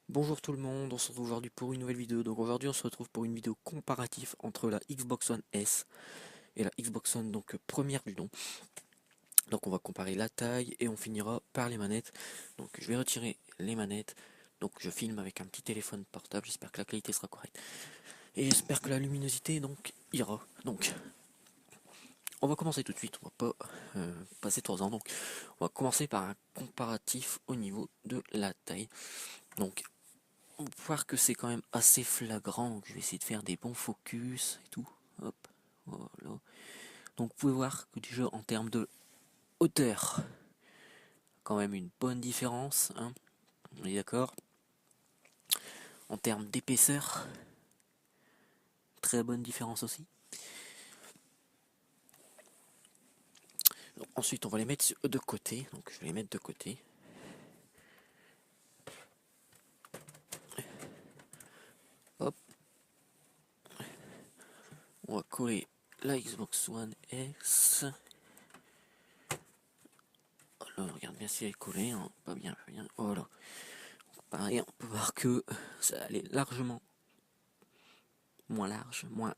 Bonjour tout le monde, on se retrouve aujourd'hui pour une nouvelle vidéo. Donc aujourd'hui on se retrouve pour une vidéo comparative entre la Xbox One S et la Xbox One donc première du nom. Donc on va comparer la taille et on finira par les manettes. Donc je vais retirer les manettes. Donc je filme avec un petit téléphone portable, j'espère que la qualité sera correcte. Et j'espère que la luminosité donc ira. Donc on va commencer tout de suite, on va pas passer 3 ans. Donc on va commencer par un comparatif au niveau de la taille. Donc on peut voir que c'est quand même assez flagrant. Donc je vais essayer de faire des bons focus et tout. Hop, voilà. Donc vous pouvez voir que déjà en termes de hauteur, quand même une bonne différence, hein, on est d'accord. En termes d'épaisseur, très bonne différence aussi. Donc, ensuite on va les mettre de côté. Donc je vais les mettre de côté. Hop, on va coller la Xbox One S. Alors, regarde bien si elle est collée, hein. Pas bien, pas bien. Voilà. Donc, pareil, on peut voir que ça allait largement moins large, moins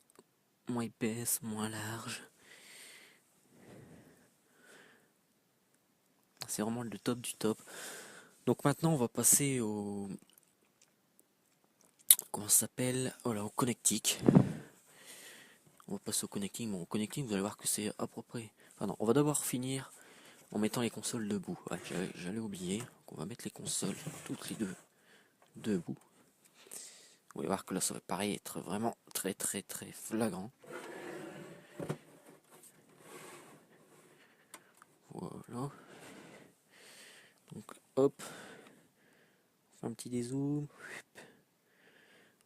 épaisse, moins large. C'est vraiment le top du top. Donc maintenant on va passer au... Comment ça s'appelle? Voilà, au connectique. On va passer au connecting. Bon, au connecting vous allez voir que c'est à peu près... Enfin non, on va d'abord finir en mettant les consoles debout. Ouais, j'allais oublier. Donc on va mettre les consoles toutes les deux debout. Vous allez voir que là ça va pareil être vraiment très très très flagrant. Voilà. Donc hop, on fait un petit dézoom.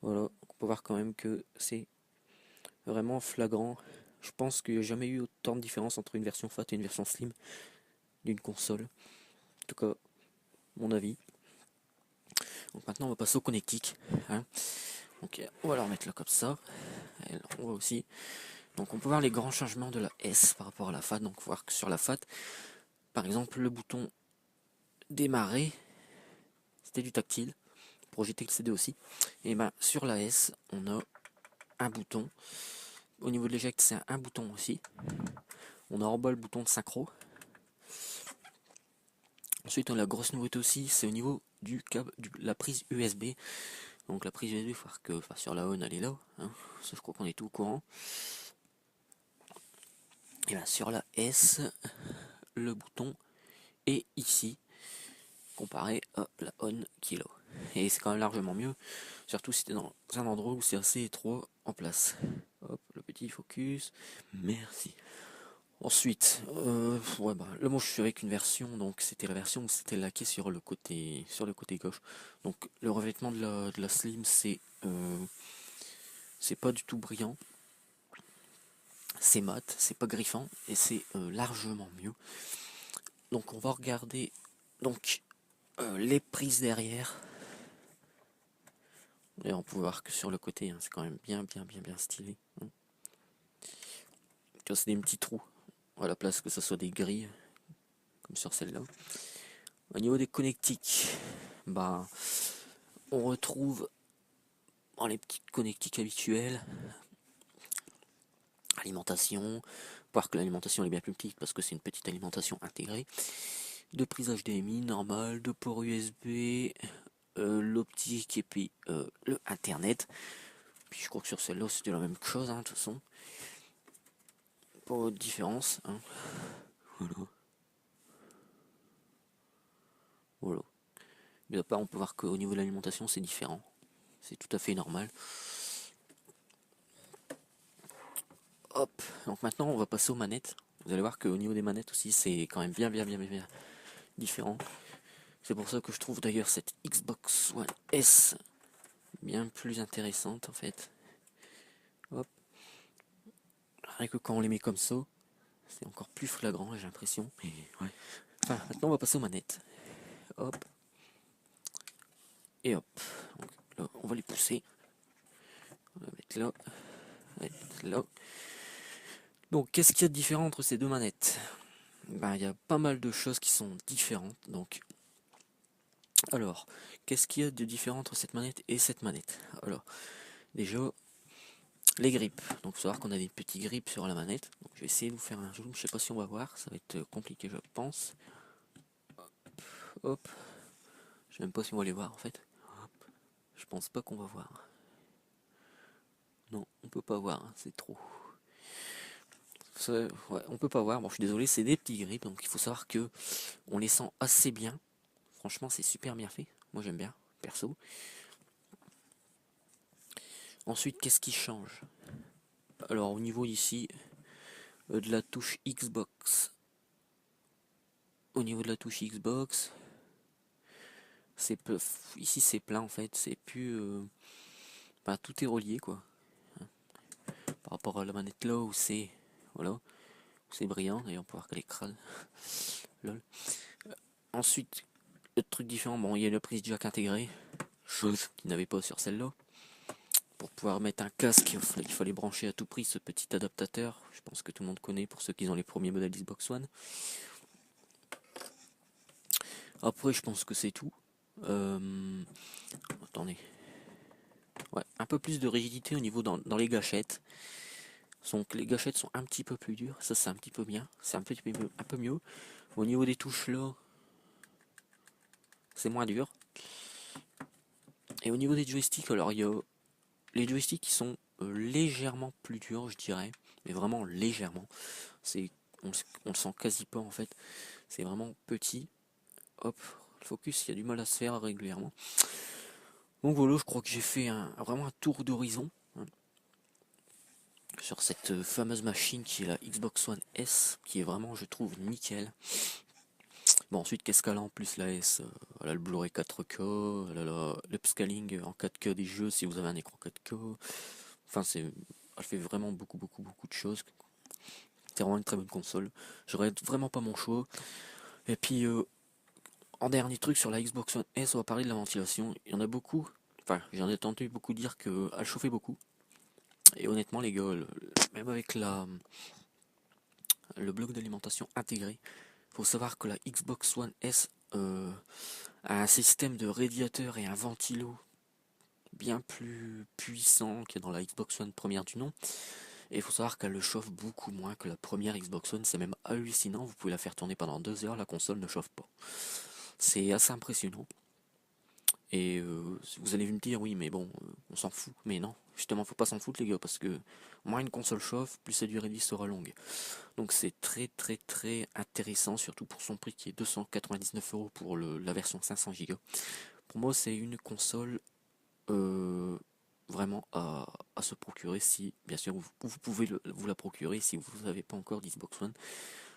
Voilà, on peut voir quand même que c'est vraiment flagrant. Je pense qu'il n'y a jamais eu autant de différence entre une version fat et une version slim d'une console. En tout cas, mon avis. Donc maintenant, on va passer au connectique. Hein. Donc on va la remettre là comme ça. Et on voit aussi. Donc on peut voir les grands changements de la S par rapport à la fat. Donc voir que sur la fat, par exemple, le bouton démarrer, c'était du tactile. Projeter le CD aussi. Et ben sur la S, on a un bouton. Au niveau de l'éjecte, c'est un bouton aussi. On a en bas le bouton de synchro. Ensuite, on a la grosse nouveauté aussi, c'est au niveau du câble, la prise USB. Donc la prise USB, il faut voir que sur la ON, elle est là. Hein. Ça, je crois qu'on est tout au courant. Et bien sur la S, le bouton est ici, comparé à la ON qui est là. Et c'est quand même largement mieux, surtout si tu es dans un endroit où c'est assez étroit en place. Hop, le petit focus. Merci. Ensuite, ouais, bah, là moi je suis avec une version, donc c'était la version où c'était laqué sur le côté gauche. Donc le revêtement de la Slim c'est pas du tout brillant, c'est mat, c'est pas griffant et c'est largement mieux. Donc on va regarder donc les prises derrière. Et on peut voir que sur le côté, hein, c'est quand même bien stylé. Hein. C'est des petits trous à la place que ce soit des grilles comme sur celle-là. Au niveau des connectiques, bah on retrouve dans les petites connectiques habituelles, alimentation, voir que l'alimentation est bien plus petite parce que c'est une petite alimentation intégrée, de prise HDMI normal, de port USB, l'optique et puis le internet. Puis je crois que sur celle-là c'était la même chose, hein, de toute façon. Pas de différence. Hein. Voilà. Voilà. Mais à part, on peut voir qu'au niveau de l'alimentation c'est différent. C'est tout à fait normal. Hop, donc maintenant on va passer aux manettes. Vous allez voir qu'au niveau des manettes aussi c'est quand même bien différent. C'est pour ça que je trouve d'ailleurs cette Xbox One S bien plus intéressante en fait. Hop. Rien que quand on les met comme ça, c'est encore plus flagrant j'ai l'impression. Mais ouais. Enfin, maintenant on va passer aux manettes. Hop. Et hop. Donc, là, on va les pousser. On va mettre là. Mettre là. Donc qu'est-ce qu'il y a de différent entre ces deux manettes? Ben, il y a pas mal de choses qui sont différentes. Donc Alors, qu'est-ce qu'il y a de différent entre cette manette et cette manette? Alors, déjà, les grips. Donc, il faut savoir qu'on a des petits grips sur la manette. Donc, je vais essayer de vous faire un zoom. Je sais pas si on va voir. Ça va être compliqué, je pense. Hop. Je sais même pas si on va les voir en fait. Hop. Je pense pas qu'on va voir. Non, on peut pas voir. Hein, c'est trop. Ça, ouais, on peut pas voir. Bon, je suis désolé. C'est des petits grips. Donc, il faut savoir que on les sent assez bien. Franchement, c'est super bien fait. Moi, j'aime bien, perso. Ensuite, qu'est-ce qui change? Alors, au niveau ici de la touche Xbox. Au niveau de la touche Xbox, c'est ici c'est plein en fait, c'est plus bah, tout est relié quoi. Par rapport à la manette là où c'est voilà, où c'est brillant, d'ailleurs on peut voir qu'elle est crade. Lol. Ensuite, le truc différent, bon il y a la prise jack intégrée, chose qu'il n'avait pas sur celle-là. Pour pouvoir mettre un casque, il fallait brancher à tout prix ce petit adaptateur. Je pense que tout le monde connaît pour ceux qui ont les premiers modèles Xbox One. Après, je pense que c'est tout. Attendez. Ouais, un peu plus de rigidité au niveau dans les gâchettes. Donc les gâchettes sont un petit peu plus dures. Ça, c'est un petit peu bien. C'est un peu mieux. Au niveau des touches là, c'est moins dur. Et au niveau des joysticks, alors il y a les joysticks qui sont légèrement plus durs, je dirais. Mais vraiment légèrement. C'est, on le sent quasi pas en fait. C'est vraiment petit. Hop, le focus, il y a du mal à se faire régulièrement. Donc voilà, je crois que j'ai fait vraiment un tour d'horizon hein, sur cette fameuse machine qui est la Xbox One S, qui est vraiment, je trouve, nickel. Bon, ensuite, qu'est-ce qu'elle a en plus la S? Elle a le Blu-ray 4K, elle a l'upscaling en 4K des jeux si vous avez un écran 4K. Enfin, elle fait vraiment beaucoup de choses. C'est vraiment une très bonne console. J'aurais vraiment pas mon choix. Et puis, en dernier truc sur la Xbox One S, on va parler de la ventilation. Il y en a beaucoup. Enfin, j'en ai entendu beaucoup dire qu'elle chauffait beaucoup. Et honnêtement, les gars, même avec le bloc d'alimentation intégré, faut savoir que la Xbox One S a un système de radiateur et un ventilo bien plus puissant que dans la Xbox One première du nom. Et il faut savoir qu'elle le chauffe beaucoup moins que la première Xbox One. C'est même hallucinant. Vous pouvez la faire tourner pendant 2 heures, la console ne chauffe pas. C'est assez impressionnant. Et vous allez me dire, oui, mais bon, on s'en fout. Mais non, justement, faut pas s'en foutre, les gars, parce que moins une console chauffe, plus sa durée de vie sera longue. Donc c'est très intéressant, surtout pour son prix qui est 299 € pour la version 500 Go. Pour moi, c'est une console euh, vraiment à se procurer si, bien sûr, vous pouvez vous la procurer si vous n'avez pas encore d'Xbox One.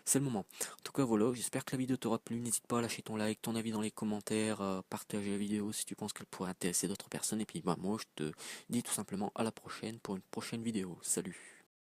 C'est le moment. En tout cas, voilà, j'espère que la vidéo t'aura plu. N'hésite pas à lâcher ton like, ton avis dans les commentaires, à partager la vidéo si tu penses qu'elle pourrait intéresser d'autres personnes. Et puis, bah, moi, je te dis tout simplement à la prochaine pour une prochaine vidéo. Salut!